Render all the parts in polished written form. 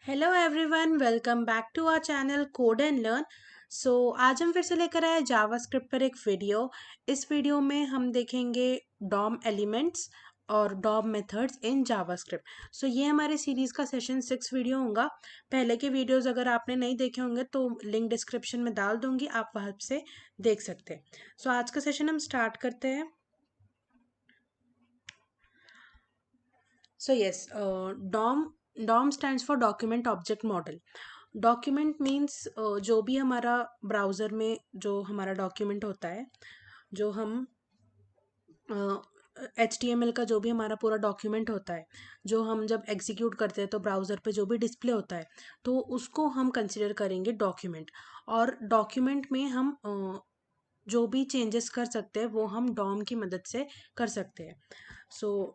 Hello everyone, welcome back to our channel code and learn. आज हम फिर से लेकर आए जावास्क्रिप्ट पर एक वीडियो। इस वीडियो में हम देखेंगे डॉम एलिमेंट्स और डॉम मेथड्स इन जावास्क्रिप्ट। ये हमारे सीरीज का सेशन 6 वीडियो होगा। पहले के वीडियोस अगर आपने नहीं देखे होंगे तो लिंक डिस्क्रिप्शन में डाल दूंगी, आप वहां से देख सकते हैं। आज का सेशन हम स्टार्ट करते हैं। DOM DOM stands for document object model. Document means जो भी हमारा ब्राउज़र में जो हमारा डॉक्यूमेंट होता है, जो हम HTML का जो भी हमारा पूरा डॉक्यूमेंट होता है, जो हम जब एग्जीक्यूट करते हैं तो ब्राउज़र पे जो भी डिस्प्ले होता है, तो उसको हम कंसिडर करेंगे डॉक्यूमेंट। और डॉक्यूमेंट में हम जो भी चेंजेस कर सकते हैं वो हम डॉम की मदद से कर सकते हैं।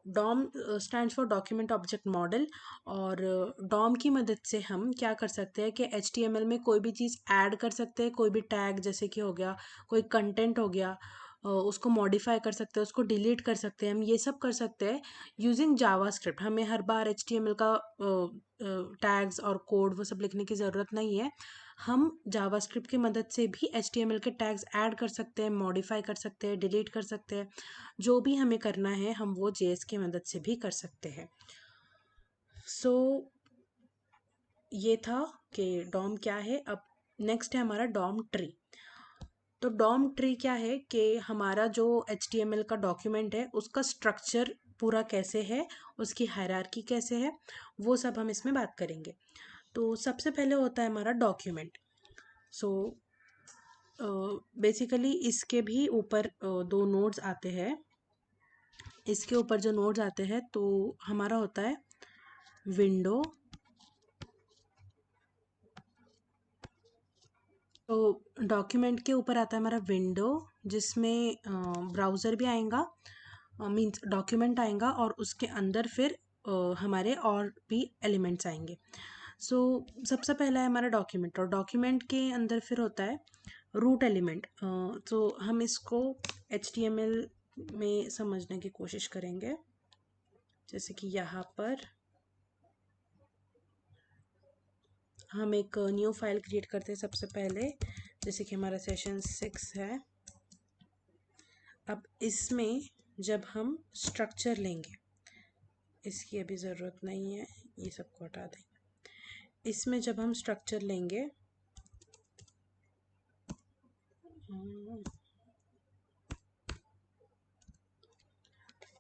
DOM stands for document object model. और डॉम की मदद से हम क्या कर सकते हैं कि HTML में कोई भी चीज़ ऐड कर सकते हैं, कोई भी टैग जैसे कि हो गया, कोई कंटेंट हो गया, उसको मॉडिफाई कर सकते हैं, उसको डिलीट कर सकते हैं। हम ये सब कर सकते हैं यूजिंग जावास्क्रिप्ट। हमें हर बार HTML का टैग्स और कोड वो सब लिखने की ज़रूरत नहीं है। हम जावास्क्रिप्ट की मदद से भी HTML के टैग्स ऐड कर सकते हैं, मॉडिफाई कर सकते हैं, डिलीट कर सकते हैं। जो भी हमें करना है हम वो JS की मदद से भी कर सकते हैं। सो ये था कि डॉम क्या है। अब नेक्स्ट है हमारा डॉम ट्री। तो डॉम ट्री क्या है कि हमारा जो HTML का डॉक्यूमेंट है उसका स्ट्रक्चर पूरा कैसे है, उसकी हायरार्की कैसे है, वो सब हम इसमें बात करेंगे। तो सबसे पहले होता है हमारा डॉक्यूमेंट। सो बेसिकली इसके भी ऊपर दो नोड्स आते हैं। इसके ऊपर जो नोड्स आते हैं तो हमारा होता है विंडो। तो डॉक्यूमेंट के ऊपर आता है हमारा विंडो, जिसमें ब्राउज़र भी आएगा, मींस डॉक्यूमेंट आएगा, और उसके अंदर फिर हमारे और भी एलिमेंट्स आएंगे। सबसे पहला है हमारा डॉक्यूमेंट, और डॉक्यूमेंट के अंदर फिर होता है रूट एलिमेंट। हम इसको HTML में समझने की कोशिश करेंगे। जैसे कि यहाँ पर हम एक न्यू फाइल क्रिएट करते हैं सबसे पहले, जैसे कि हमारा सेशन 6 है। अब इसमें जब हम स्ट्रक्चर लेंगे, इसकी अभी ज़रूरत नहीं है, ये सबको हटा देंगे। इसमें जब हम स्ट्रक्चर लेंगे,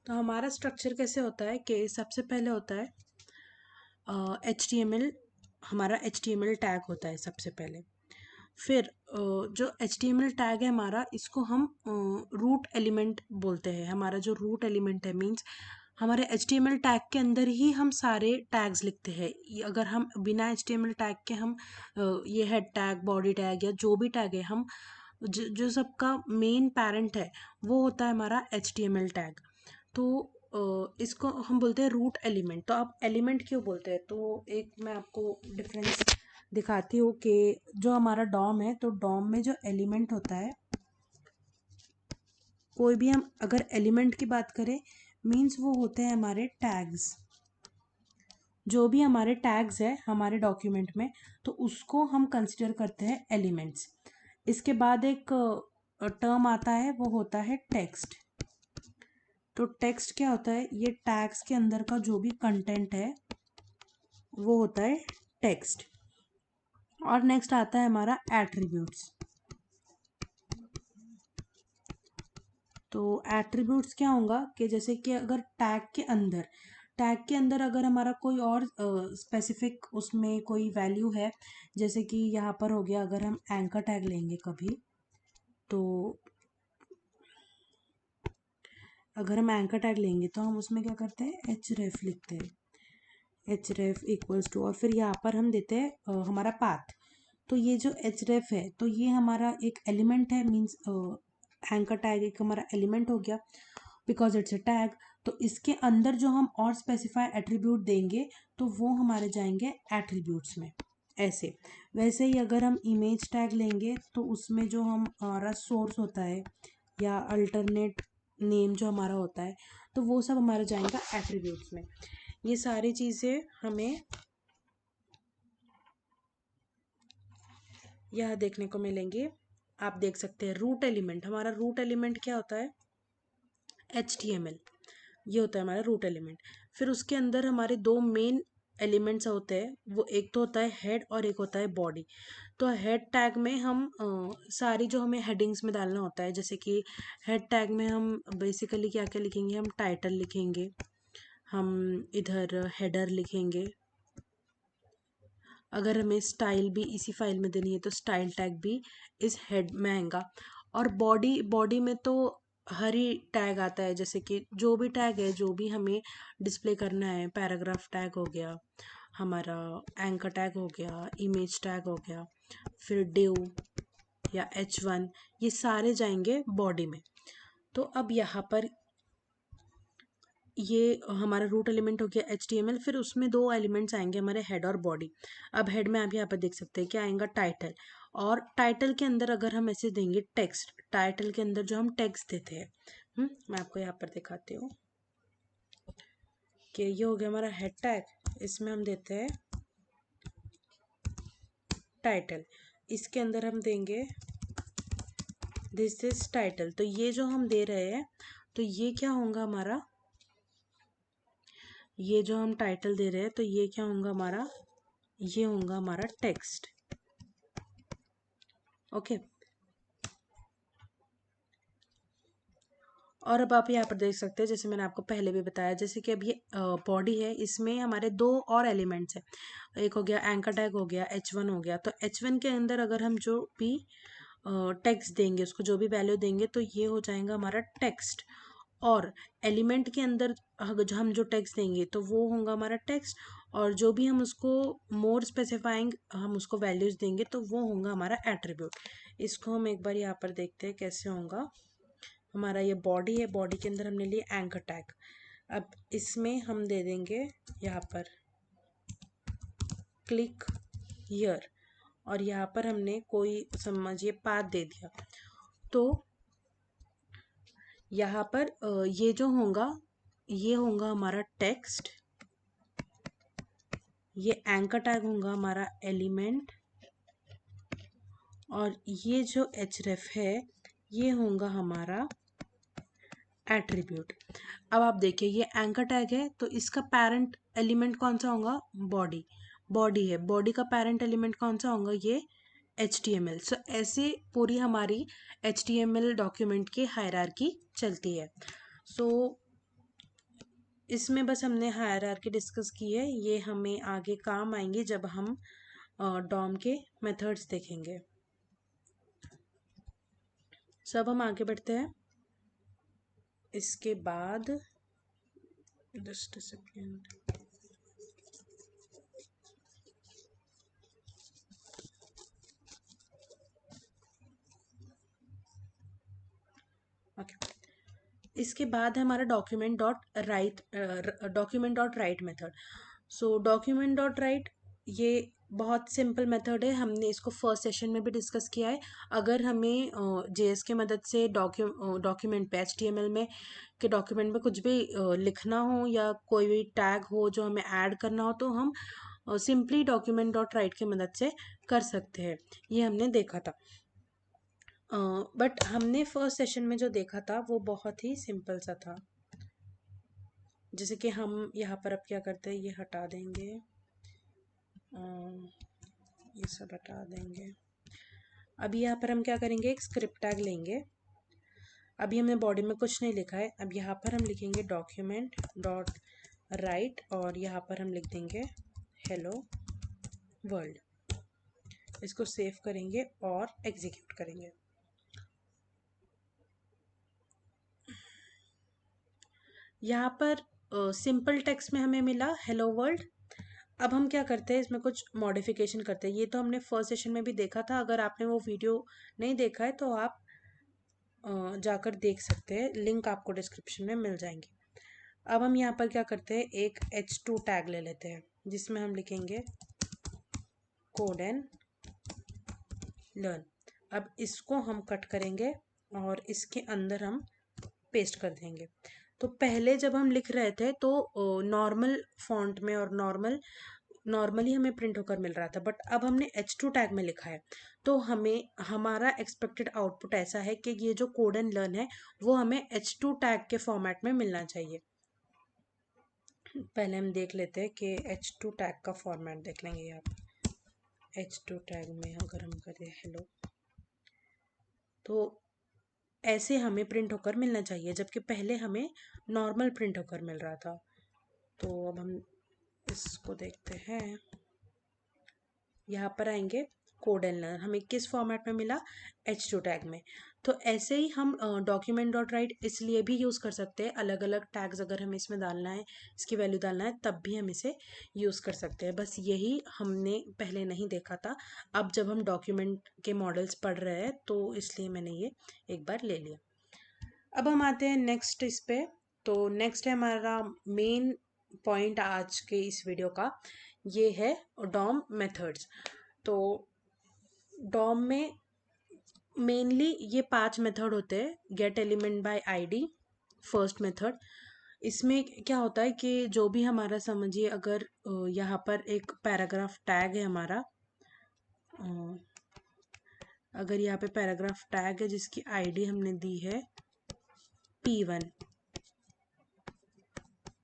तो हमारा स्ट्रक्चर कैसे होता है कि सबसे पहले होता है HTML, हमारा HTML टैग होता है सबसे पहले। फिर जो HTML टैग है हमारा, इसको हम रूट एलिमेंट बोलते हैं। हमारा जो रूट एलिमेंट है मीन्स हमारे HTML टैग के अंदर ही हम सारे टैग्स लिखते हैं। अगर हम बिना HTML टैग के हम ये हेड टैग, बॉडी टैग या जो भी टैग है, हम जो सबका मेन पेरेंट है वो होता है हमारा HTML टैग। तो इसको हम बोलते हैं रूट एलिमेंट। तो आप एलिमेंट क्यों बोलते हैं, तो एक मैं आपको डिफरेंस दिखाती हूँ कि जो हमारा डॉम है, तो डॉम में जो एलिमेंट होता है, कोई भी हम अगर एलिमेंट की बात करें मीन्स वो होते हैं हमारे टैग्स। जो भी हमारे टैग्स है हमारे डॉक्यूमेंट में, तो उसको हम कंसिडर करते हैं एलिमेंट्स। इसके बाद एक टर्म आता है, वो होता है टेक्स्ट। तो टेक्स्ट क्या होता है, ये टैग्स के अंदर का जो भी कंटेंट है वो होता है टेक्स्ट। और नेक्स्ट आता है हमारा एट्रीब्यूट्स। तो एट्रीब्यूट्स क्या होगा कि जैसे कि अगर टैग के अंदर अगर हमारा कोई और स्पेसिफिक उसमें कोई वैल्यू है, जैसे कि यहाँ पर हो गया, अगर हम एंकर टैग लेंगे कभी, तो अगर हम एंकर टैग लेंगे तो हम उसमें क्या करते हैं, href लिखते हैं, href इक्वल्स टू, और फिर यहाँ पर हम देते हैं हमारा पाथ। तो ये जो href है, तो ये हमारा एक एलिमेंट है, मीन्स एंकर टैग एक हमारा एलिमेंट हो गया बिकॉज इट्स अ टैग। तो इसके अंदर जो हम और स्पेसिफाई एट्रीब्यूट देंगे तो वो हमारे जाएंगे एट्रीब्यूट्स में। ऐसे वैसे ही अगर हम इमेज टैग लेंगे तो उसमें जो हमारा सोर्स होता है या अल्टरनेट नेम जो हमारा होता है, तो वो सब हमारा जाएगा एट्रीब्यूट्स में। ये सारी चीज़ें हमें यह देखने को मिलेंगे। आप देख सकते हैं रूट एलिमेंट, हमारा रूट एलिमेंट क्या होता है, HTML, ये होता है हमारा रूट एलिमेंट। फिर उसके अंदर हमारे दो मेन एलिमेंट्स होते हैं, वो एक तो होता है हेड और एक होता है बॉडी। तो हेड टैग में हम सारी जो हमें हेडिंग्स में डालना होता है, जैसे कि हेड टैग में हम बेसिकली क्या क्या लिखेंगे, हम टाइटल लिखेंगे, हम इधर हेडर लिखेंगे। अगर हमें स्टाइल भी इसी फाइल में देनी है तो स्टाइल टैग भी इस हेड में आएगा। और बॉडी बॉडी में तो हर ही टैग आता है, जैसे कि जो भी टैग है, जो भी हमें डिस्प्ले करना है, पैराग्राफ टैग हो गया हमारा, एंकर टैग हो गया, इमेज टैग हो गया, फिर डिव या H1, ये सारे जाएंगे बॉडी में। तो अब यहाँ पर ये हमारा रूट एलिमेंट हो गया HTML। फिर उसमें दो एलिमेंट्स आएंगे हमारे हेड और बॉडी। अब हेड में आप यहाँ पर देख सकते हैं क्या आएगा, टाइटल। और टाइटल के अंदर अगर हम ऐसे देंगे टेक्स्ट, टाइटल के अंदर जो हम टेक्स्ट देते हैं, मैं आपको यहाँ पर दिखाती हूँ कि ये हो गया हमारा हेड टैग, इसमें हम देते हैं टाइटल, इसके अंदर हम देंगे दिस इज टाइटल। तो ये जो हम दे रहे हैं, तो ये क्या होगा हमारा, ये जो हम टाइटल दे रहे हैं तो ये क्या होगा हमारा, ये होगा हमारा टेक्स्ट। ओके। और अब आप यहाँ पर देख सकते हैं, जैसे मैंने आपको पहले भी बताया, जैसे कि अब ये बॉडी है, इसमें हमारे दो और एलिमेंट्स हैं। एक हो गया एंकर टैग, हो गया H1 हो गया। तो H1 के अंदर अगर हम जो भी टेक्स्ट देंगे, उसको जो भी वैल्यू देंगे, तो ये हो जाएगा हमारा टेक्स्ट। और एलिमेंट के अंदर जो हम जो टेक्स्ट देंगे तो वो होगा हमारा टेक्स्ट। और जो भी हम उसको मोर स्पेसिफाइंग हम उसको वैल्यूज देंगे तो वो होगा हमारा एट्रीब्यूट। इसको हम एक बार यहाँ पर देखते हैं कैसे होगा। हमारा ये बॉडी है, बॉडी के अंदर हमने लिए एंकर टैग। अब इसमें हम दे देंगे यहाँ पर क्लिक हियर, और यहाँ पर हमने कोई समझिए पाथ दे दिया। तो यहाँ पर ये जो होगा, ये होगा हमारा टेक्स्ट, ये एंकर टैग होगा हमारा एलिमेंट, और ये जो href है ये होगा हमारा एट्रीब्यूट। अब आप देखिए ये एंकर टैग है, तो इसका पेरेंट एलिमेंट कौन सा होगा, बॉडी। बॉडी है, बॉडी का पेरेंट एलिमेंट कौन सा होगा, ये HTML। सो ऐसे पूरी हमारी HTML डॉक्यूमेंट की हायरार्की चलती है। सो इसमें बस हमने हायरार्की डिस्कस की है, ये हमें आगे काम आएंगे जब हम डॉम के मेथड्स देखेंगे। सब हम आगे बढ़ते हैं। इसके बाद जस्ट सेकेंड, ओके। इसके बाद है हमारा डॉक्यूमेंट डॉट राइट मेथड। सो डॉक्यूमेंट डॉट राइट ये बहुत सिंपल मेथड है, हमने इसको फर्स्ट सेशन में भी डिस्कस किया है। अगर हमें JS की मदद से डॉक्यूमेंट पे HTML में के डॉक्यूमेंट में कुछ भी लिखना हो या कोई भी टैग हो जो हमें ऐड करना हो, तो हम सिंपली डॉक्यूमेंट डॉट राइट की मदद से कर सकते हैं। ये हमने देखा था। बट हमने फर्स्ट सेशन में जो देखा था वो बहुत ही सिंपल सा था। जैसे कि हम यहाँ पर अब क्या करते हैं, ये हटा देंगे, ये सब हटा देंगे। अब यहाँ पर हम क्या करेंगे, एक स्क्रिप्ट टैग लेंगे। अभी हमने बॉडी में कुछ नहीं लिखा है, अब यहाँ पर हम लिखेंगे डॉक्यूमेंट डॉट राइट, और यहाँ पर हम लिख देंगे हेलो वर्ल्ड। इसको सेव करेंगे और एग्जीक्यूट करेंगे। यहाँ पर सिंपल टेक्स्ट में हमें मिला हेलो वर्ल्ड। अब हम क्या करते हैं, इसमें कुछ मॉडिफिकेशन करते हैं। ये तो हमने फर्स्ट सेशन में भी देखा था, अगर आपने वो वीडियो नहीं देखा है तो आप जाकर देख सकते हैं, लिंक आपको डिस्क्रिप्शन में मिल जाएंगी। अब हम यहाँ पर क्या करते हैं, एक H2 टैग ले लेते हैं जिसमें हम लिखेंगे कोड एंड लर्न। अब इसको हम कट करेंगे और इसके अंदर हम पेस्ट कर देंगे। तो पहले जब हम लिख रहे थे तो नॉर्मल फॉन्ट में और नॉर्मल नॉर्मली हमें प्रिंट होकर मिल रहा था, बट अब हमने H2 टैग में लिखा है, तो हमें हमारा एक्सपेक्टेड आउटपुट ऐसा है कि ये जो कोड एंड लर्न है वो हमें H2 टैग के फॉर्मेट में मिलना चाहिए। पहले हम देख लेते हैं कि H2 टैग का फॉर्मेट देख लेंगे। यहाँ पर H2 टैग में अगर हम करें हेलो, तो ऐसे हमें प्रिंट होकर मिलना चाहिए, जबकि पहले हमें नॉर्मल प्रिंट होकर मिल रहा था। तो अब हम इसको देखते हैं, यहाँ पर आएंगे कोड एंड लर्न, हमें किस फॉर्मेट में मिला, H2 टैग में। तो ऐसे ही हम डॉक्यूमेंट डॉट राइट इसलिए भी यूज़ कर सकते हैं, अलग अलग टैग्स अगर हमें इसमें डालना है, इसकी वैल्यू डालना है, तब भी हम इसे यूज़ कर सकते हैं। बस यही हमने पहले नहीं देखा था, अब जब हम डॉक्यूमेंट के मॉडल्स पढ़ रहे हैं तो इसलिए मैंने ये एक बार ले लिया। अब हम आते हैं नेक्स्ट इस पे। तो नेक्स्ट है हमारा मेन पॉइंट आज के इस वीडियो का, ये है डॉम मेथड्स। तो डॉम में मेनली ये 5 मेथड होते हैं। Gate element bye ID first method. इसमें क्या होता है कि जो भी हमारा समझिए, अगर यहाँ पर एक पैराग्राफ टैग है हमारा, अ, अगर यहाँ पे पैराग्राफ टैग है जिसकी आईडी हमने दी है P1,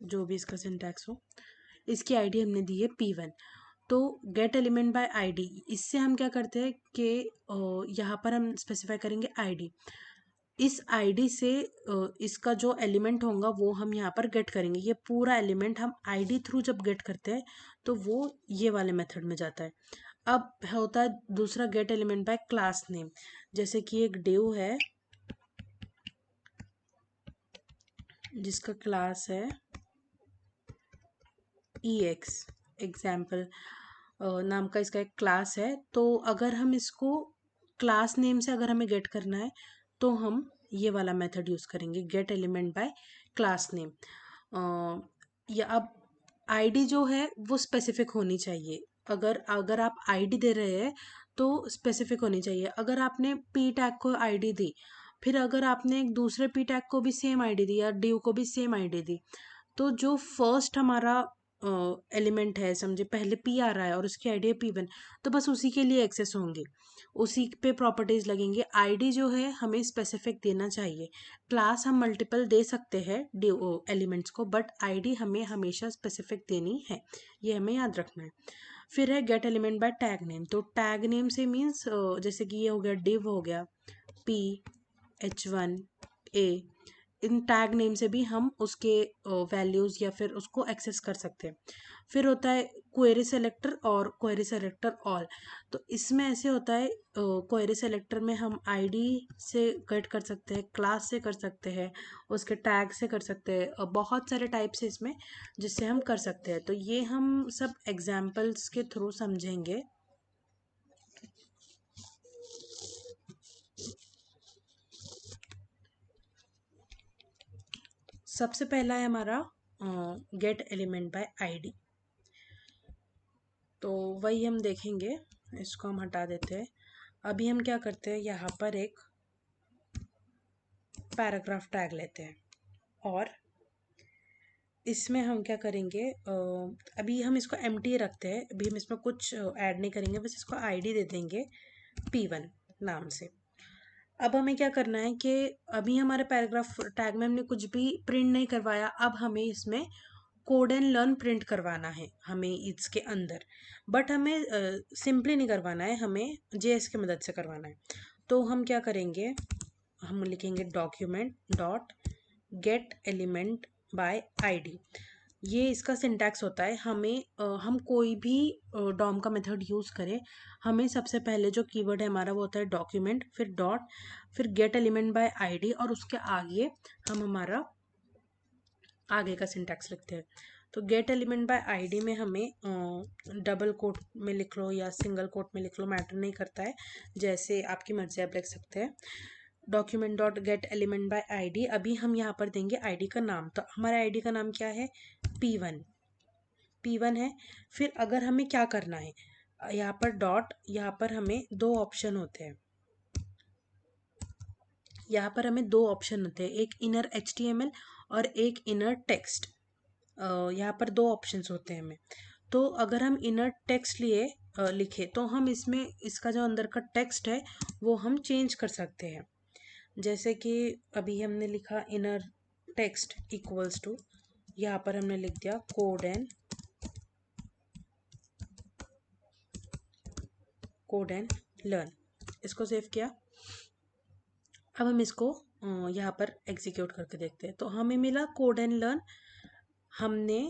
जो भी इसका सिंटैक्स हो, इसकी आईडी हमने दी है P1। तो गेट एलिमेंट बाय आईडी, इससे हम क्या करते हैं कि यहाँ पर हम स्पेसिफाई करेंगे आईडी। इस आईडी से इसका जो एलिमेंट होगा वो हम यहाँ पर गेट करेंगे। ये पूरा एलिमेंट हम आईडी थ्रू जब गेट करते हैं तो वो ये वाले मेथड में जाता है। अब होता है दूसरा gate element bye class name. जैसे कि एक डिव है जिसका क्लास है EX, एग्जाम्पल नाम का इसका एक क्लास है। तो अगर हम इसको क्लास नेम से अगर हमें गेट करना है तो हम ये वाला मेथड यूज़ करेंगे, gate element bye class name. या अब आईडी जो है वो स्पेसिफिक होनी चाहिए। अगर अगर आप आईडी दे रहे हैं तो स्पेसिफिक होनी चाहिए। अगर आपने पी टैग को आईडी दी, फिर अगर आपने एक दूसरे पी टैग को भी सेम आईडी दी या डिव को भी सेम आईडी दी, तो जो फर्स्ट हमारा एलिमेंट है, समझे पहले पी आ रहा है और उसकी आईडी है P1, तो बस उसी के लिए एक्सेस होंगे, उसी पे प्रॉपर्टीज लगेंगे। आईडी जो है हमें स्पेसिफिक देना चाहिए। क्लास हम मल्टीपल दे सकते हैं एलिमेंट्स को, बट आईडी हमें हमेशा स्पेसिफिक देनी है, ये हमें याद रखना है। फिर है gate element by tag name. तो टैग नेम से मीन्स जैसे कि ये हो गया डिव, हो गया PH1A, इन टैग नेम से भी हम उसके वैल्यूज़ या फिर उसको एक्सेस कर सकते हैं। फिर होता है क्वेरी सेलेक्टर और क्वेरी सेलेक्टर ऑल। तो इसमें ऐसे होता है, क्वेरी सेलेक्टर में हम आईडी से गेट कर सकते हैं, क्लास से कर सकते हैं, उसके टैग से कर सकते हैं, बहुत सारे टाइप्स है इसमें जिससे हम कर सकते हैं। तो ये हम सब एग्जाम्पल्स के थ्रू समझेंगे। सबसे पहला है हमारा गेट एलिमेंट बाय आईडी। तो वही हम देखेंगे, इसको हम हटा देते हैं। अभी हम क्या करते हैं, यहाँ पर एक पैराग्राफ टैग लेते हैं और इसमें हम क्या करेंगे, अभी हम इसको एम्प्टी रखते हैं, अभी हम इसमें कुछ ऐड नहीं करेंगे, बस इसको आईडी दे देंगे P1 नाम से। अब हमें क्या करना है कि अभी हमारे पैराग्राफ टैग में हमने कुछ भी प्रिंट नहीं करवाया, अब हमें इसमें कोड एंड लर्न प्रिंट करवाना है हमें इसके अंदर। बट हमें सिंपली नहीं करवाना है, हमें JS की मदद से करवाना है। तो हम क्या करेंगे, हम लिखेंगे document dot get element bye ID. ये इसका सिंटैक्स होता है। हमें हम कोई भी डॉम का मेथड यूज़ करें, हमें सबसे पहले जो कीवर्ड है हमारा वो होता है डॉक्यूमेंट, फिर डॉट, फिर गेट एलिमेंट बाय आईडी, और उसके आगे हम हमारा आगे का सिंटैक्स लिखते हैं। तो गेट एलिमेंट बाय आईडी में हमें डबल कोट में लिख लो या सिंगल कोट में लिख लो, मैटर नहीं करता है, जैसे आपकी मर्जी आप लिख सकते हैं। Document dot get element bye ID, अभी हम यहाँ पर देंगे आईडी का नाम। तो हमारे आईडी का नाम क्या है, P1 है। फिर अगर हमें क्या करना है, यहाँ पर डॉट, यहाँ पर हमें दो ऑप्शन होते हैं, यहाँ पर हमें दो ऑप्शन होते हैं, एक इनर HTML और एक इनर टेक्स्ट। यहाँ पर दो ऑप्शंस होते हैं हमें। तो अगर हम इनर टेक्स्ट लिखे तो हम इसमें इसका जो अंदर का टेक्स्ट है वो हम चेंज कर सकते हैं। जैसे कि अभी हमने लिखा इनर टेक्स्ट इक्वल्स टू, यहाँ पर हमने लिख दिया कोड एंड लर्न, इसको सेव किया। अब हम इसको यहाँ पर एग्जीक्यूट करके देखते हैं। तो हमें मिला कोड एंड लर्न, हमने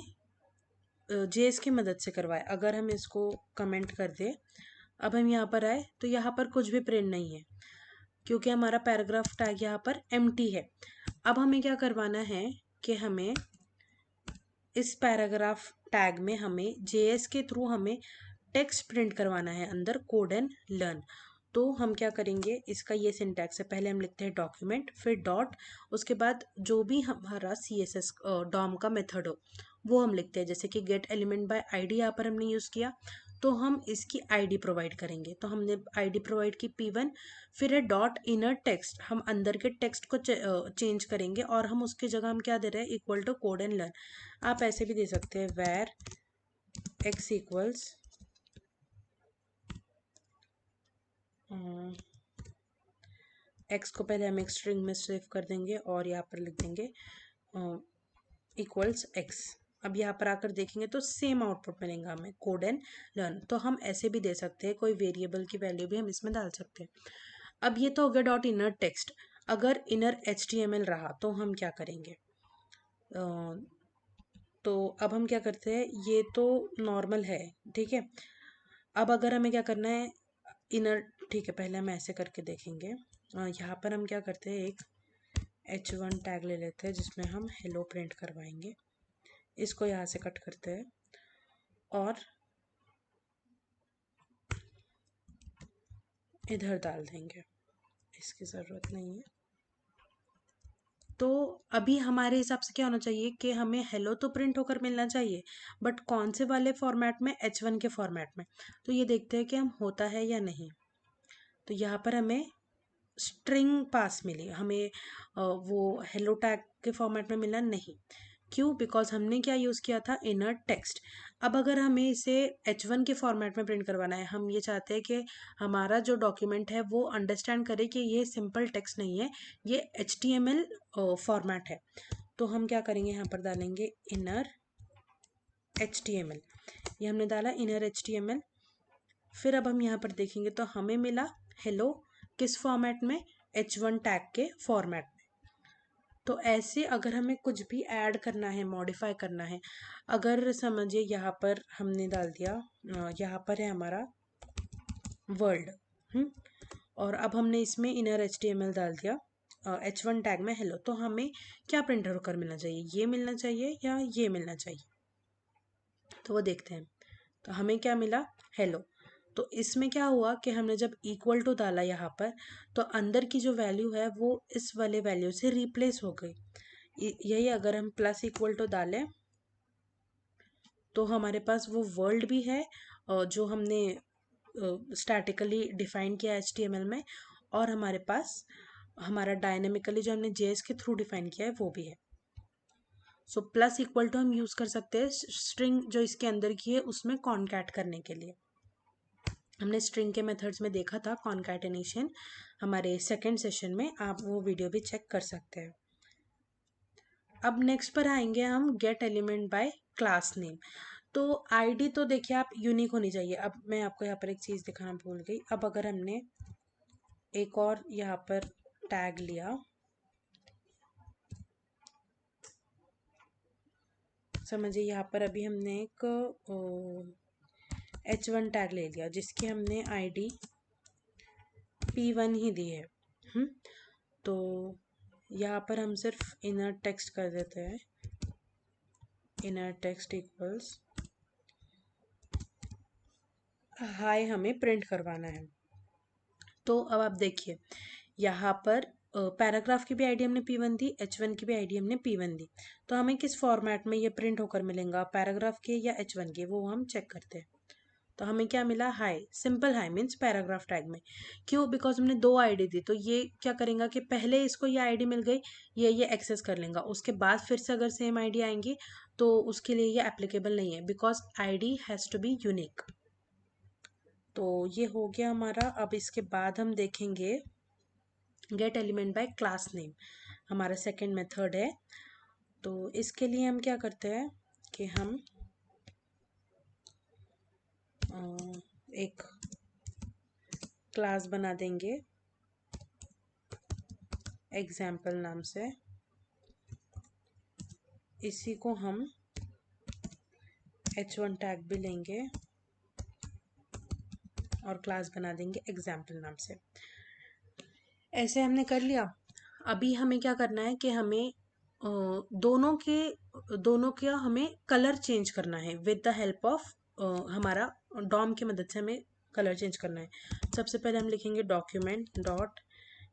जेएस की मदद से करवाया। अगर हम इसको कमेंट कर दें, अब हम यहाँ पर आए तो यहाँ पर कुछ भी प्रिंट नहीं है क्योंकि हमारा पैराग्राफ टैग यहाँ पर एम्प्टी है। अब हमें क्या करवाना है कि हमें इस पैराग्राफ टैग में हमें जेएस के थ्रू हमें टेक्स्ट प्रिंट करवाना है अंदर कोड एंड लर्न। तो हम क्या करेंगे, इसका ये सिंटैक्स है, पहले हम लिखते हैं डॉक्यूमेंट, फिर डॉट, उसके बाद जो भी हमारा CSS डॉम का मेथड हो वो हम लिखते हैं। जैसे कि गेट एलिमेंट बाय आईडी यहाँ पर हमने यूज़ किया, तो हम इसकी आईडी प्रोवाइड करेंगे। तो हमने आईडी प्रोवाइड की P1, फिर है डॉट इनर टेक्स्ट, हम अंदर के टेक्स्ट को चेंज करेंगे और हम उसकी जगह हम क्या दे रहे हैं, equal to code and learn. आप ऐसे भी दे सकते हैं, वेर x इक्वल्स x को पहले हम एक स्ट्रिंग में सेव कर देंगे और यहाँ पर लिख देंगे इक्वल्स x। अब यहाँ पर आकर देखेंगे तो सेम आउटपुट मिलेगा हमें, कोड एंड लर्न। तो हम ऐसे भी दे सकते हैं, कोई वेरिएबल की वैल्यू भी हम इसमें डाल सकते हैं। अब ये तो हो गया डॉट इनर टेक्स्ट। अगर इनर HTML रहा तो हम क्या करेंगे, तो अब हम क्या करते हैं, ये तो नॉर्मल है, ठीक है। अब अगर हमें क्या करना है इनर, ठीक है, पहले हम ऐसे करके देखेंगे। यहाँ पर हम क्या करते हैं, एक H1 टैग ले लेते हैं जिसमें हम हेलो प्रिंट करवाएंगे। इसको यहाँ से कट करते हैं और इधर डाल देंगे, इसकी ज़रूरत नहीं है। तो अभी हमारे हिसाब से क्या होना चाहिए कि हमें हेलो तो प्रिंट होकर मिलना चाहिए, बट कौन से वाले फॉर्मेट में, H1 के फॉर्मेट में। तो ये देखते हैं कि हम होता है या नहीं। तो यहाँ पर हमें स्ट्रिंग पास मिली, हमें वो हेलो टैग के फॉर्मेट में मिला नहीं। क्यों? बिकॉज हमने क्या यूज़ किया था, इनर टेक्स्ट। अब अगर हमें इसे H1 के फॉर्मेट में प्रिंट करवाना है, हम ये चाहते हैं कि हमारा जो डॉक्यूमेंट है वो अंडरस्टैंड करे कि ये सिंपल टेक्स्ट नहीं है, ये HTML फॉर्मेट है। तो हम क्या करेंगे, यहाँ पर डालेंगे इनर HTML। ये हमने डाला इनर HTML। फिर अब हम यहाँ पर देखेंगे तो हमें मिला हेलो, किस फॉर्मेट में, H1 टैग के फॉर्मेट में। तो ऐसे अगर हमें कुछ भी ऐड करना है, मॉडिफाई करना है, अगर समझिए यहाँ पर हमने डाल दिया, यहाँ पर है हमारा वर्ल्ड, और अब हमने इसमें इनर HTML डाल दिया H1 टैग में हेलो, तो हमें क्या प्रिंट होकर मिलना चाहिए, ये मिलना चाहिए या ये मिलना चाहिए। तो वो देखते हैं। तो हमें क्या मिला, हेलो। तो इसमें क्या हुआ कि हमने जब इक्वल टू डाला यहाँ पर, तो अंदर की जो वैल्यू है वो इस वाले वैल्यू से रिप्लेस हो गई। यही अगर हम प्लस इक्वल टू डालें तो हमारे पास वो वर्ल्ड भी है जो हमने स्टैटिकली डिफाइन किया HTML में, और हमारे पास हमारा डायनेमिकली जो हमने JS के थ्रू डिफाइन किया है वो भी है। सो प्लस इक्वल टू हम यूज़ कर सकते हैं स्ट्रिंग जो इसके अंदर की है उसमें कॉन्कैट करने के लिए। हमने स्ट्रिंग के मेथड्स में देखा था कॉन्कैटेनेशन हमारे सेकंड सेशन में, आप वो वीडियो भी चेक कर सकते हैं। अब नेक्स्ट पर आएंगे हम gate element bye class name. तो आईडी तो देखिए आप यूनिक होनी चाहिए। अब मैं आपको यहाँ पर एक चीज़ दिखाना भूल गई। अब अगर हमने एक और यहाँ पर टैग लिया, समझिए यहाँ पर अभी हमने एक H1 टैग ले लिया जिसकी हमने आईडी P1 ही दी है। तो यहाँ पर हम सिर्फ इनर टेक्स्ट कर देते हैं, इनर टेक्स्ट इक्वल्स हाय, हमें प्रिंट करवाना है। तो अब आप देखिए यहाँ पर पैराग्राफ की भी आईडी हमने P1 दी, H1 की भी आईडी हमने P1 दी। तो हमें किस फॉर्मेट में ये प्रिंट होकर मिलेगा, पैराग्राफ के या H1 के, वो हम चेक करते हैं। तो हमें क्या मिला, high, simple high means paragraph tag में। क्यों? बिकॉज हमने 2 आईडी दी, तो ये क्या करेगा कि पहले इसको ये आईडी मिल गई, ये एक्सेस कर लेगा, उसके बाद फिर से अगर सेम आईडी आएंगी तो उसके लिए ये एप्लीकेबल नहीं है, because ID has to be unique. तो ये हो गया हमारा। अब इसके बाद हम देखेंगे gate element bye class name, हमारा सेकेंड मेथड है। तो इसके लिए हम क्या करते हैं कि हम एक क्लास बना देंगे एग्जाम्पल नाम से, इसी को हम h1 टैग भी लेंगे और क्लास बना देंगे एग्जाम्पल नाम से। ऐसे हमने कर लिया। अभी हमें क्या करना है कि हमें दोनों का हमें कलर चेंज करना है विद द हेल्प ऑफ हमारा डॉम की मदद से हमें कलर चेंज करना है। सबसे पहले हम लिखेंगे document dot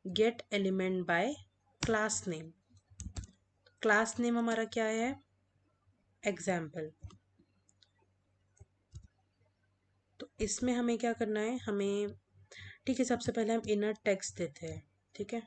get element bye class name. Class name हमारा क्या है, एग्जाम्पल। तो इसमें हमें क्या करना है, हमें ठीक है, सबसे पहले हम इनर टेक्स्ट देते हैं। ठीक है,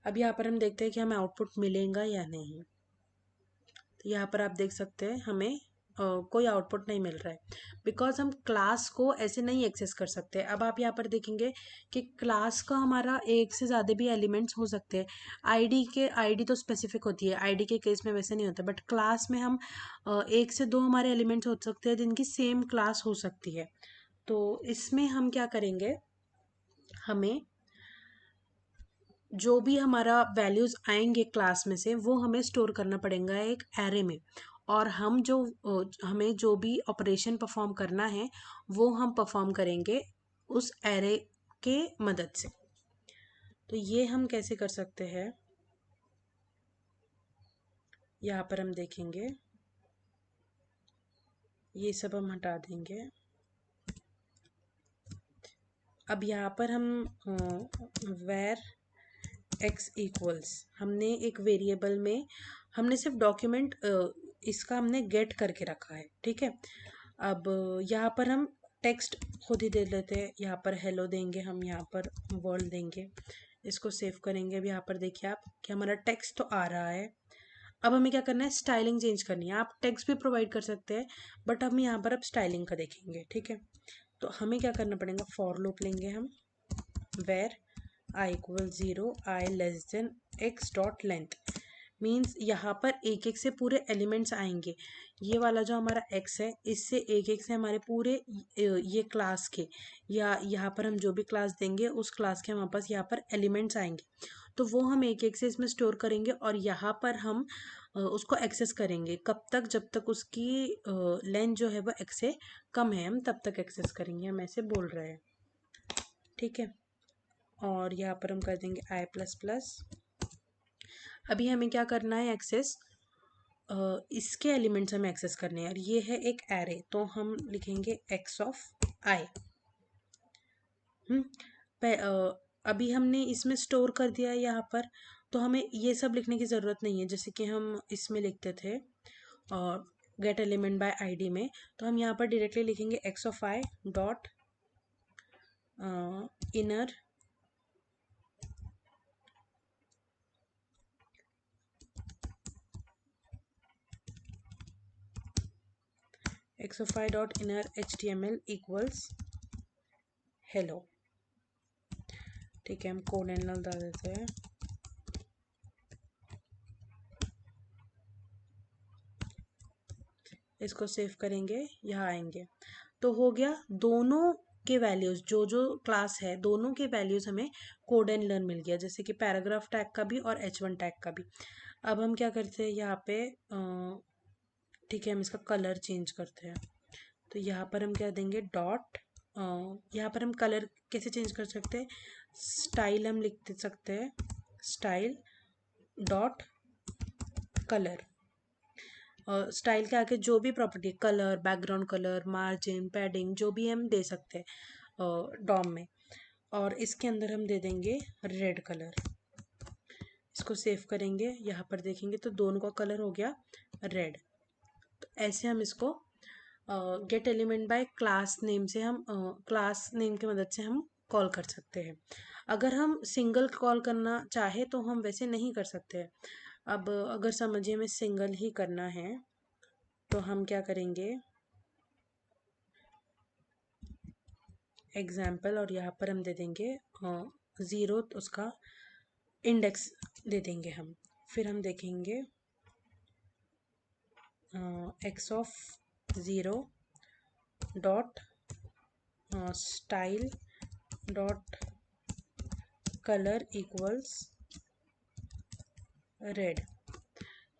अब यहाँ पर हम देखते हैं कि हमें आउटपुट मिलेगा या नहीं। तो यहाँ पर आप देख सकते हैं हमें कोई आउटपुट नहीं मिल रहा है, बिकॉज हम क्लास को ऐसे नहीं एक्सेस कर सकते। अब आप यहाँ पर देखेंगे कि क्लास का हमारा एक से ज़्यादा भी एलिमेंट्स हो सकते हैं। आईडी तो स्पेसिफिक होती है, आईडी के केस में वैसे नहीं होता, बट क्लास में हम एक से दो हमारे एलिमेंट्स हो सकते हैं जिनकी सेम क्लास हो सकती है। तो इसमें हम क्या करेंगे, हमें जो भी हमारा वैल्यूज़ आएंगे क्लास में से वो हमें स्टोर करना पड़ेगा एक एरे में, और हम जो हमें जो भी ऑपरेशन परफॉर्म करना है वो हम परफॉर्म करेंगे उस एरे के मदद से। तो ये हम कैसे कर सकते हैं, यहाँ पर हम देखेंगे, ये सब हम हटा देंगे। अब यहाँ पर हम वेर एक्स इक्वल्स, हमने एक वेरिएबल में हमने सिर्फ डॉक्यूमेंट इसका हमने गेट करके रखा है। ठीक है, अब यहाँ पर हम टेक्स्ट खुद ही दे लेते हैं। यहाँ पर हेलो देंगे, हम यहाँ पर वर्ल्ड देंगे, इसको सेव करेंगे। अब यहाँ पर देखिए आप कि हमारा टेक्स्ट तो आ रहा है। अब हमें क्या करना है, स्टाइलिंग चेंज करनी है। आप टेक्स्ट भी प्रोवाइड कर सकते हैं, बट हम यहाँ पर अब स्टाइलिंग का देखेंगे। ठीक है, तो हमें क्या करना पड़ेगा, फॉर लूप लेंगे हम, where i equal 0 i less than x dot length. Means यहाँ पर एक एक से पूरे एलिमेंट्स आएंगे। ये वाला जो हमारा x है, इससे एक एक से हमारे पूरे ये क्लास के, या यहाँ पर हम जो भी क्लास देंगे उस क्लास के हमारे पास यहाँ पर एलिमेंट्स आएंगे। तो वो हम एक एक से इसमें स्टोर करेंगे, और यहाँ पर हम उसको एक्सेस करेंगे कब तक, जब तक उसकी लेंथ जो है वो x से कम है, हम तब तक एक्सेस करेंगे, हम ऐसे बोल रहे हैं। ठीक है, और यहाँ पर हम कर देंगे i प्लस प्लस। अभी हमें क्या करना है, एक्सेस इसके एलिमेंट्स हमें एक्सेस करने हैं, और ये है एक एरे, तो हम लिखेंगे x ऑफ i। अभी हमने इसमें स्टोर कर दिया है यहाँ पर, तो हमें ये सब लिखने की ज़रूरत नहीं है, जैसे कि हम इसमें लिखते थे और गेट एलिमेंट बाय आईडी में। तो हम यहाँ पर डायरेक्टली लिखेंगे x of i dot inner x of i dot inner html equals hello. ठीक है, हम कोड एनल डाल देते हैं। इसको सेव करेंगे, यहाँ आएंगे, तो हो गया। दोनों के वैल्यूज़, जो जो क्लास है दोनों के वैल्यूज़ हमें कोड एंड लर्न मिल गया, जैसे कि पैराग्राफ टैग का भी और h1 टैग का भी। अब हम क्या करते हैं यहाँ पे, ठीक है, हम इसका कलर चेंज करते हैं। तो यहाँ पर हम क्या देंगे, डॉट, यहाँ पर हम कलर कैसे चेंज कर सकते हैं, स्टाइल हम लिख सकते हैं, स्टाइल डॉट कलर। स्टाइल के आगे जो भी property, colour, background colour, margin, padding, जो भी हम दे सकते हैं डॉम में, और इसके अंदर हम दे देंगे रेड कलर। इसको सेव करेंगे, यहाँ पर देखेंगे तो दोनों का कलर हो गया रेड। तो ऐसे हम इसको gate element bye class name से हम क्लास नेम की मदद से हम कॉल कर सकते हैं। अगर हम सिंगल कॉल करना चाहे तो हम वैसे नहीं कर सकते हैं। अब अगर समझिए हमें सिंगल ही करना है तो हम क्या करेंगे, एग्जाम्पल, और यहाँ पर हम दे देंगे 0, उसका इंडेक्स दे देंगे हम। फिर हम देखेंगे x of 0 dot style dot colour equals red.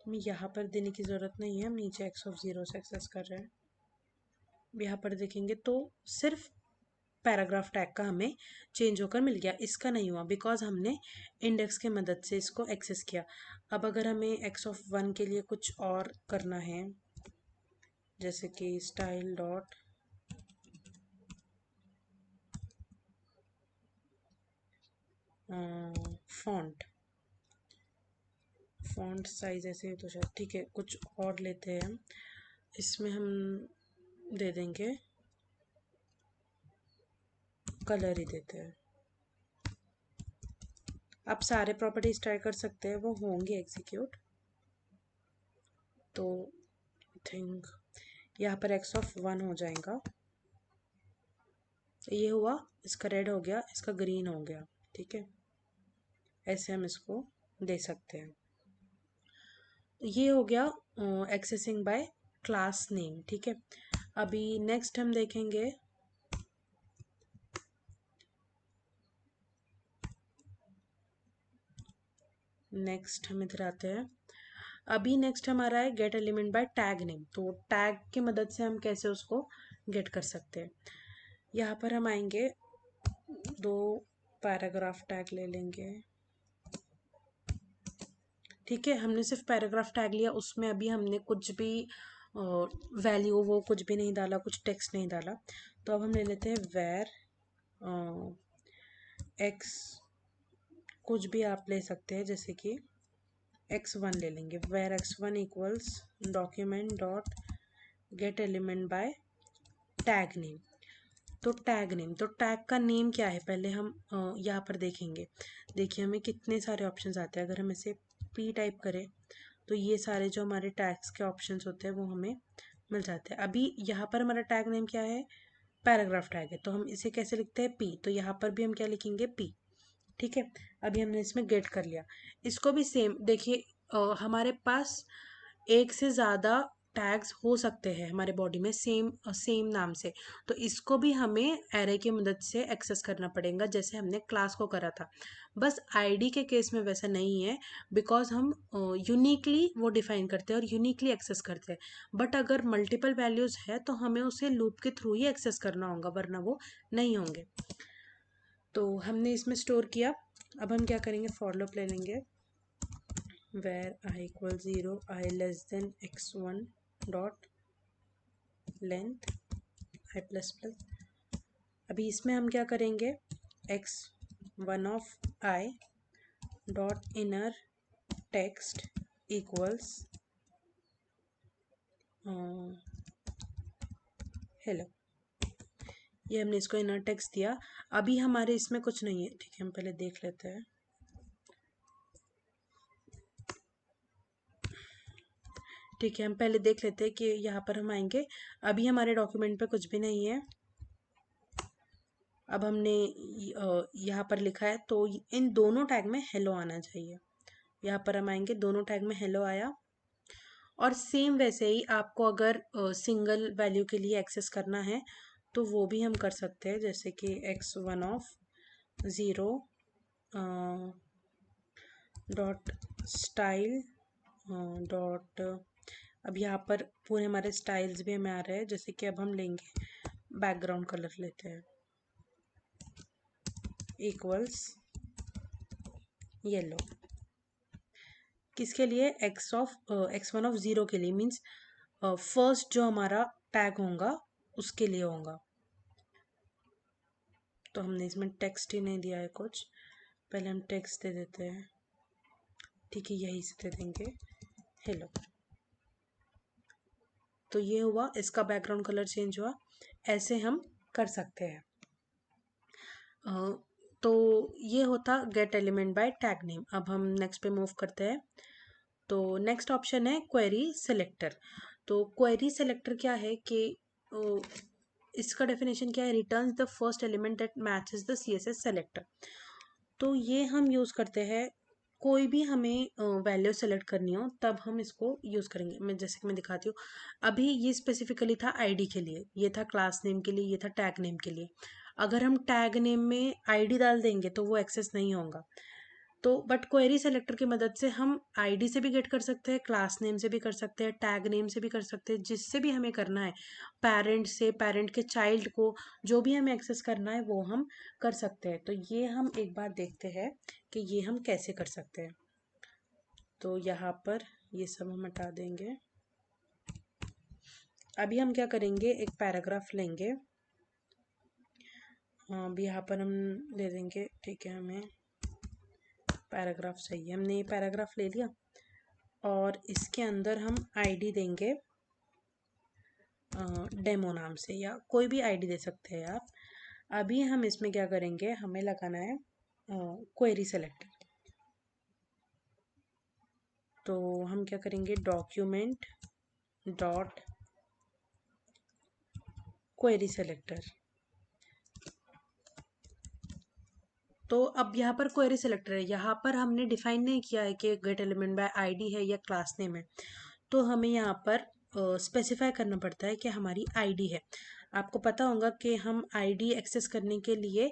हमें यहाँ पर देने की ज़रूरत नहीं है, हम नीचे एक्स ऑफ 0 से एक्सेस कर रहे हैं। यहाँ पर देखेंगे तो सिर्फ पैराग्राफ टैग का हमें चेंज होकर मिल गया, इसका नहीं हुआ बिकॉज हमने इंडेक्स के मदद से इसको एक्सेस किया। अब अगर हमें एक्स ऑफ 1 के लिए कुछ और करना है, जैसे कि style dot font, font size ऐसे तो शायद ठीक है, कुछ और लेते हैं हम। इसमें हम दे देंगे कलर ही देते हैं। आप सारे प्रॉपर्टीज ट्राई कर सकते हैं, वो होंगे एग्जीक्यूट। तो थिंक यहाँ पर एक्स ऑफ 1 हो जाएगा, ये हुआ, इसका रेड हो गया, इसका ग्रीन हो गया, ठीक है। ऐसे हम इसको दे सकते हैं। ये हो गया एक्सेसिंग बाय क्लास नेम, ठीक है। अभी नेक्स्ट हम देखेंगे नेक्स्ट हम इधर आते हैं। अभी नेक्स्ट हमारा है gate element by tag name. तो टैग की मदद से हम कैसे उसको गेट कर सकते हैं। यहाँ पर हम आएंगे, 2 पैराग्राफ टैग ले लेंगे, ठीक है। हमने सिर्फ पैराग्राफ टैग लिया, उसमें अभी हमने कुछ भी वैल्यू वो कुछ भी नहीं डाला, कुछ टेक्स्ट नहीं डाला। तो अब हम ले लेते हैं वेर एक्स, कुछ भी आप ले सकते हैं, जैसे कि x1 ले लेंगे। Where x1 equals document dot get element by tag name. तो टैग नेम, तो टैग का नेम क्या है पहले हम यहाँ पर देखेंगे। देखिए हमें कितने सारे ऑप्शंस आते हैं। अगर हम इसे p टाइप करें तो ये सारे जो हमारे टैग्स के ऑप्शंस होते हैं वो हमें मिल जाते हैं। अभी यहाँ पर हमारा टैग नेम क्या है, पैराग्राफ टैग है, तो हम इसे कैसे लिखते हैं p, तो यहाँ पर भी हम क्या लिखेंगे p, ठीक है। अभी हमने इसमें गेट कर लिया। इसको भी सेम देखिए, हमारे पास एक से ज़्यादा टैग्स हो सकते हैं हमारे बॉडी में सेम सेम नाम से, तो इसको भी हमें एरे की मदद से एक्सेस करना पड़ेगा जैसे हमने क्लास को करा था। बस आईडी के केस में वैसा नहीं है, बिकॉज हम यूनिकली वो डिफाइन करते हैं और यूनिकली एक्सेस करते हैं। बट अगर मल्टीपल वैल्यूज़ है तो हमें उसे लूप के थ्रू ही एक्सेस करना होगा, वरना वो नहीं होंगे। तो हमने इसमें स्टोर किया। अब हम क्या करेंगे, फॉर लूप ले लेंगे, where i equal 0 i less than x1 dot length i plus plus. अभी इसमें हम क्या करेंगे, x1 of i dot inner text equals hello. ये हमने इसको इनर टेक्स्ट दिया। अभी हमारे इसमें कुछ नहीं है, ठीक है, हम पहले देख लेते हैं। ठीक है, हम पहले देख लेते हैं कि यहाँ पर हम आएंगे। अभी हमारे डॉक्यूमेंट पे कुछ भी नहीं है। अब हमने यहाँ पर लिखा है तो इन दोनों टैग में हेलो आना चाहिए। यहाँ पर हम आएंगे, दोनों टैग में हेलो आया। और सेम वैसे ही आपको अगर सिंगल वैल्यू के लिए एक्सेस करना है तो वो भी हम कर सकते हैं, जैसे कि x1 of 0 dot style dot, अब यहाँ पर पूरे हमारे स्टाइल्स भी हमें आ रहे हैं। जैसे कि अब हम लेंगे बैकग्राउंड कलर लेते हैं, इक्वल्स येलो। किसके लिए, x1 ऑफ 0 के लिए, मीन्स फर्स्ट जो हमारा टैग होगा उसके लिए होगा। तो हमने इसमें टेक्स्ट ही नहीं दिया है कुछ, पहले हम टेक्स्ट दे देते हैं, ठीक है, यही से दे देंगे हेलो। तो ये हुआ, इसका बैकग्राउंड कलर चेंज हुआ। ऐसे हम कर सकते हैं। तो ये होता gate element by tag name. अब हम नेक्स्ट पे मूव करते हैं। तो नेक्स्ट ऑप्शन है क्वेरी सिलेक्टर। तो क्वेरी सिलेक्टर क्या है कि इसका डेफिनेशन क्या है, returns the first element that matches the CSS selector. तो ये हम यूज़ करते हैं, कोई भी हमें वैल्यू सेलेक्ट करनी हो तब हम इसको यूज़ करेंगे। मैं जैसे कि मैं दिखाती हूँ, अभी ये स्पेसिफिकली था आईडी के लिए, ये था क्लास नेम के लिए, ये था टैग नेम के लिए। अगर हम टैग नेम में आईडी डाल देंगे तो वो एक्सेस नहीं होगा। तो बट क्वेरी सेलेक्टर की मदद से हम आईडी से भी गेट कर सकते हैं, क्लास नेम से भी कर सकते हैं, टैग नेम से भी कर सकते हैं, जिससे भी हमें करना है। पेरेंट से, पेरेंट के चाइल्ड को जो भी हमें एक्सेस करना है वो हम कर सकते हैं। तो ये हम एक बार देखते हैं कि ये हम कैसे कर सकते हैं। तो यहाँ पर ये सब हम हटा देंगे। अभी हम क्या करेंगे, एक पैराग्राफ लेंगे। अभी यहाँ पर हम ले लेंगे, ठीक है, हमें पैराग्राफ चाहिए। हमने ये पैराग्राफ ले लिया और इसके अंदर हम आईडी देंगे डेमो नाम से, या कोई भी आईडी दे सकते हैं आप। अभी हम इसमें क्या करेंगे, हमें लगाना है क्वेरी सेलेक्टर। तो हम क्या करेंगे, डॉक्यूमेंट डॉट क्वेरी सेलेक्टर। तो अब यहाँ पर क्वेरी सेलेक्टर है, यहाँ पर हमने डिफाइन नहीं किया है कि गेट एलिमेंट बाय आईडी है या क्लास नेम है। तो हमें यहाँ पर स्पेसिफाई करना पड़ता है कि हमारी आईडी है। आपको पता होगा कि हम आईडी एक्सेस करने के लिए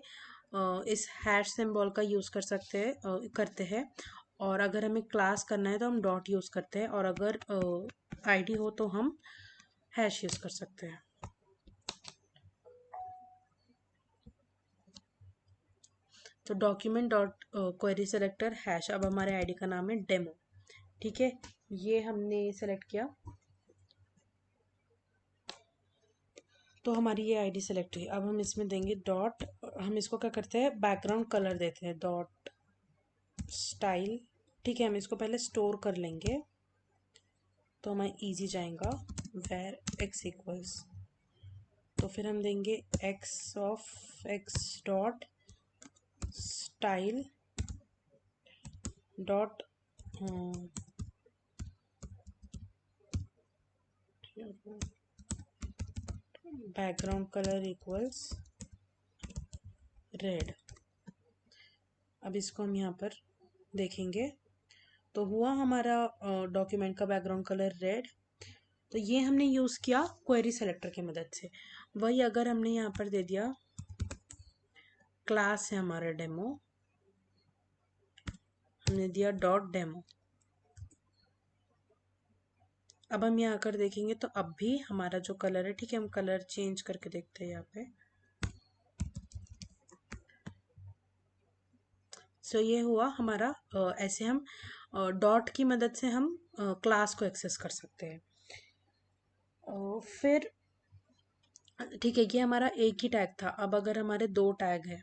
इस हैश सिंबल का यूज़ कर सकते हैं, करते हैं। और अगर हमें क्लास करना है तो हम डॉट यूज़ करते हैं, और अगर आईडी हो तो हम हैश यूज़ कर सकते हैं। तो document dot query selector hash, अब हमारे आईडी का नाम है डेमो। ठीक है, ये हमने सेलेक्ट किया तो हमारी ये आईडी सेलेक्ट हुई। अब हम इसमें देंगे डॉट, हम इसको क्या करते हैं, बैकग्राउंड कलर देते हैं, डॉट स्टाइल। ठीक है, हम इसको पहले स्टोर कर लेंगे तो हमें इजी जाएगा। वेर एक्स इक्वल्स, तो फिर हम देंगे x of x dot style dot background colour equals red. अब इसको हम यहाँ पर देखेंगे तो हुआ हमारा डॉक्यूमेंट का बैकग्राउंड कलर रेड। तो ये हमने यूज़ किया क्वेरी सेलेक्टर की मदद से। वही अगर हमने यहाँ पर दे दिया, क्लास है हमारा डेमो, हमने दिया डॉट डेमो। अब हम यहाँ आकर देखेंगे तो अब भी हमारा जो कलर है, ठीक है, हम कलर चेंज करके देखते हैं यहाँ पे। सो ये हुआ हमारा, ऐसे हम डॉट की मदद से हम क्लास को एक्सेस कर सकते हैं। फिर ठीक है, ये हमारा एक ही टैग था। अब अगर हमारे दो टैग है,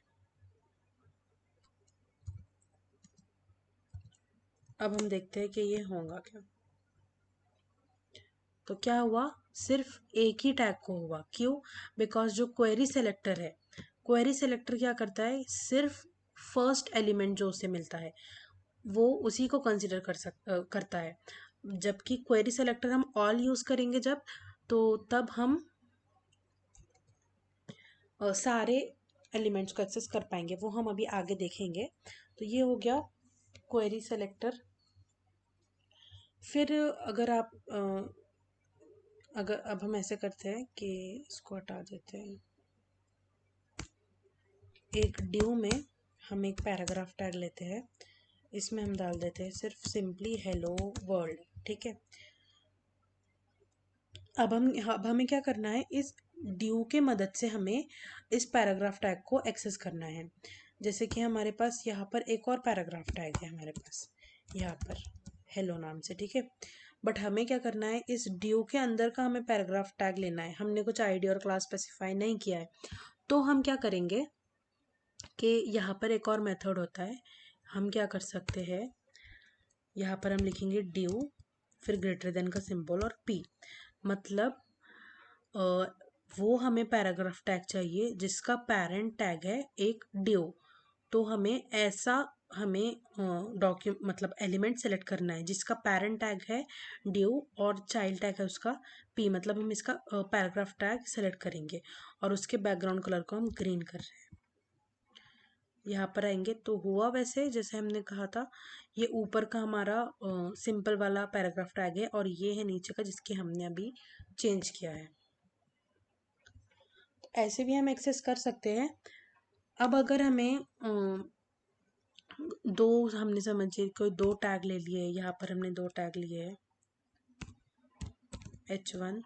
अब हम देखते हैं कि ये होगा क्या। तो क्या हुआ, सिर्फ एक ही टैग को हुआ। क्यों? बिकॉज जो क्वेरी सेलेक्टर है, क्वेरी सेलेक्टर क्या करता है, सिर्फ फर्स्ट एलिमेंट जो उसे मिलता है वो उसी को कंसिडर करता है। जबकि क्वेरी सेलेक्टर हम ऑल यूज़ करेंगे जब, तो तब हम सारे एलिमेंट्स को एक्सेस कर पाएंगे। वो हम अभी आगे देखेंगे। तो ये हो गया क्वेरी सेलेक्टर। फिर अगर आप अगर अब हम ऐसे करते हैं कि इसको हटा देते हैं, एक ड्यू में हम एक पैराग्राफ टैग लेते हैं, इसमें हम डाल देते हैं सिर्फ सिंपली हेलो वर्ल्ड। ठीक है, अब हमें क्या करना है, इस ड्यू के मदद से हमें इस पैराग्राफ टैग को एक्सेस करना है। जैसे कि हमारे पास यहाँ पर एक और पैराग्राफ टैग है हमारे पास, यहाँ पर हेलो नाम से। ठीक है, बट हमें क्या करना है, इस ड्यू के अंदर का हमें पैराग्राफ टैग लेना है। हमने कुछ आईडी और क्लास स्पेसिफाई नहीं किया है। तो हम क्या करेंगे कि यहाँ पर एक और मेथड होता है। हम क्या कर सकते हैं, यहाँ पर हम लिखेंगे ड्यू, फिर ग्रेटर देन का सिंबल और पी, मतलब वो हमें पैराग्राफ टैग चाहिए जिसका पेरेंट टैग है एक div। तो हमें मतलब एलिमेंट सेलेक्ट करना है जिसका पेरेंट टैग है div और चाइल्ड टैग है उसका p। मतलब हम इसका पैराग्राफ टैग सेलेक्ट करेंगे और उसके बैकग्राउंड कलर को हम ग्रीन कर रहे हैं। यहाँ पर आएंगे तो हुआ वैसे जैसे हमने कहा था। ये ऊपर का हमारा सिंपल वाला पैराग्राफ टैग है और ये है नीचे का जिसकी हमने अभी चेंज किया है। ऐसे भी हम एक्सेस कर सकते हैं। अब अगर हमें दो हमने समझिए कोई दो टैग ले लिए, यहाँ पर हमने दो टैग लिए हैं h1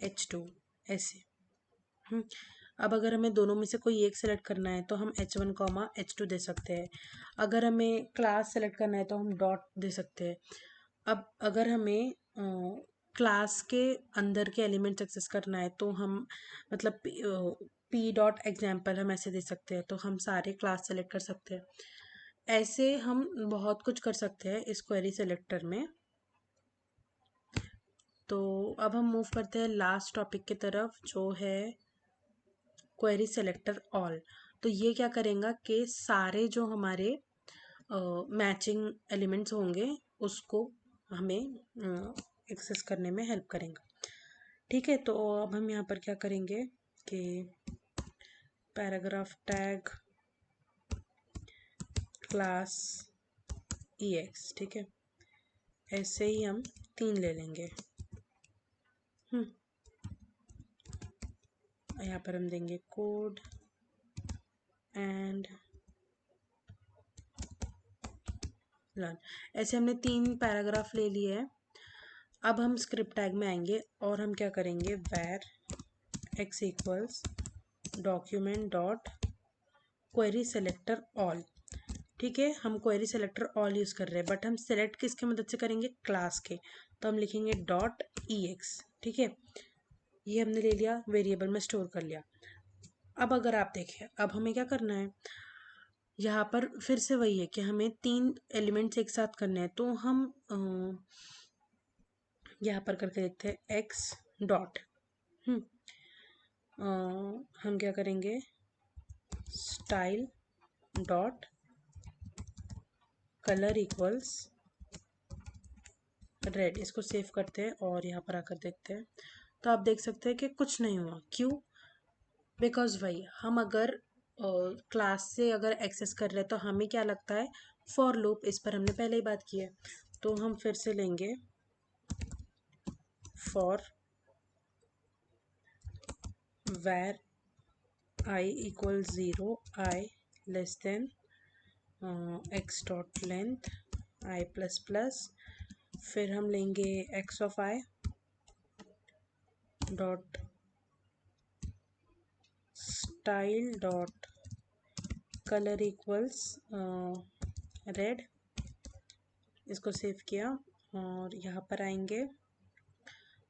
h2 ऐसे। अब अगर हमें दोनों में से कोई एक सेलेक्ट करना है तो हम h1 कॉमा h2 दे सकते हैं। अगर हमें क्लास सेलेक्ट करना है तो हम डॉट दे सकते हैं। अब अगर हमें क्लास के अंदर के एलिमेंट्स एक्सेस करना है तो हम मतलब p डॉट एग्जाम्पल हम ऐसे दे सकते हैं। तो हम सारे क्लास सेलेक्ट कर सकते हैं। ऐसे हम बहुत कुछ कर सकते हैं इस क्वेरी सेलेक्टर में। तो अब हम मूव करते हैं लास्ट टॉपिक की तरफ जो है क्वेरी सेलेक्टर ऑल। तो ये क्या करेगा कि सारे जो हमारे मैचिंग एलिमेंट्स होंगे उसको हमें एक्सेस करने में हेल्प करेगा। ठीक है, तो अब हम यहाँ पर क्या करेंगे कि पैराग्राफ टैग क्लास ex, ठीक है, ऐसे ही हम 3 ले लेंगे। यहाँ पर हम देंगे कोड एंड लर्न। ऐसे हमने 3 पैराग्राफ ले लिए हैं। अब हम स्क्रिप्ट टैग में आएंगे और हम क्या करेंगे where x equals document dot query selector all. ठीक है, हम क्वेरी सेलेक्टर ऑल यूज़ कर रहे हैं बट हम सेलेक्ट किसके मदद से करेंगे, क्लास के। तो हम लिखेंगे डॉट ex। ठीक है, ये हमने ले लिया, वेरिएबल में स्टोर कर लिया। अब अगर आप देखें अब हमें क्या करना है, यहाँ पर फिर से वही है कि हमें 3 एलिमेंट्स एक साथ करने हैं। तो हम यहाँ पर करके देखते हैं एक्स डॉट हम क्या करेंगे style dot colour equals red. इसको सेव करते हैं और यहाँ पर आकर देखते हैं। तो आप देख सकते हैं कि कुछ नहीं हुआ। क्यों? बिकॉज भाई हम अगर क्लास से अगर एक्सेस कर रहे हैं तो हमें क्या लगता है फॉर लूप, इस पर हमने पहले ही बात की है। तो हम फिर से लेंगे for where I equals 0 I less than x dot length I plus plus। फिर हम लेंगे x of I dot style dot colour equals red. इसको सेव किया और यहाँ पर आएंगे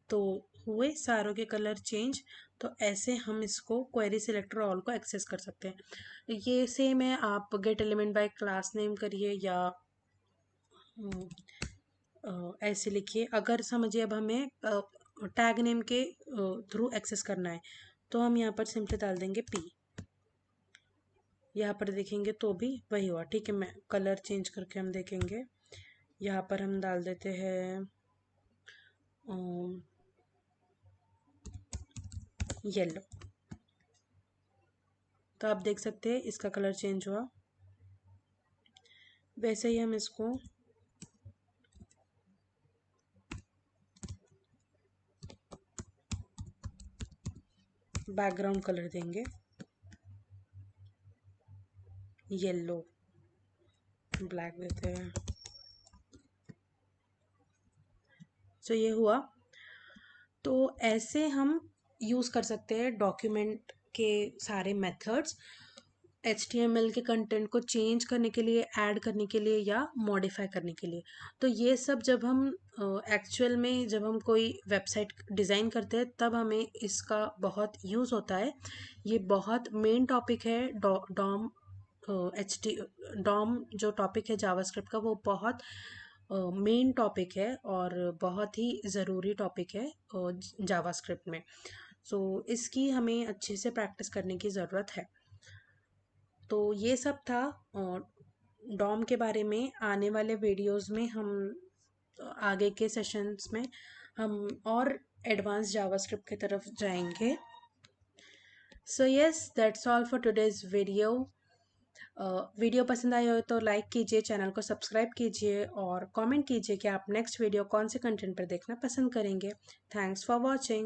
तो हुए सारों के कलर चेंज। तो ऐसे हम इसको क्वेरी सिलेक्टर ऑल को एक्सेस कर सकते हैं। ये सेम है, आप gate element bye class name करिए या ऐसे लिखिए। अगर समझिए अब हमें टैग नेम के थ्रू एक्सेस करना है तो हम यहाँ पर सिंपली डाल देंगे p। यहाँ पर देखेंगे तो भी वही हुआ। ठीक है, मैं कलर चेंज करके हम देखेंगे। यहाँ पर हम डाल देते हैं येलो। तो आप देख सकते हैं इसका कलर चेंज हुआ। वैसे ही हम इसको बैकग्राउंड कलर देंगे येलो, ब्लैक देते हैं। तो ये हुआ। तो ऐसे हम यूज़ कर सकते हैं डॉक्यूमेंट के सारे मेथड्स HTML के कंटेंट को चेंज करने के लिए, ऐड करने के लिए या मॉडिफाई करने के लिए। तो ये सब जब हम एक्चुअल में जब हम कोई वेबसाइट डिज़ाइन करते हैं तब हमें इसका बहुत यूज़ होता है। ये बहुत मेन टॉपिक है। डॉम जो टॉपिक है जावास्क्रिप्ट का वो बहुत मेन टॉपिक है और बहुत ही ज़रूरी टॉपिक है जावास्क्रिप्ट में। सो इसकी हमें अच्छे से प्रैक्टिस करने की ज़रूरत है। तो ये सब था डॉम के बारे में। आने वाले वीडियोस में हम आगे के सेशंस में हम और एडवांस जावास्क्रिप्ट की तरफ जाएंगे। So yes, that's all for today's video. Video पसंद आई हो तो लाइक कीजिए, चैनल को सब्सक्राइब कीजिए और कमेंट कीजिए कि आप नेक्स्ट वीडियो कौन से कंटेंट पर देखना पसंद करेंगे। Thanks for watching.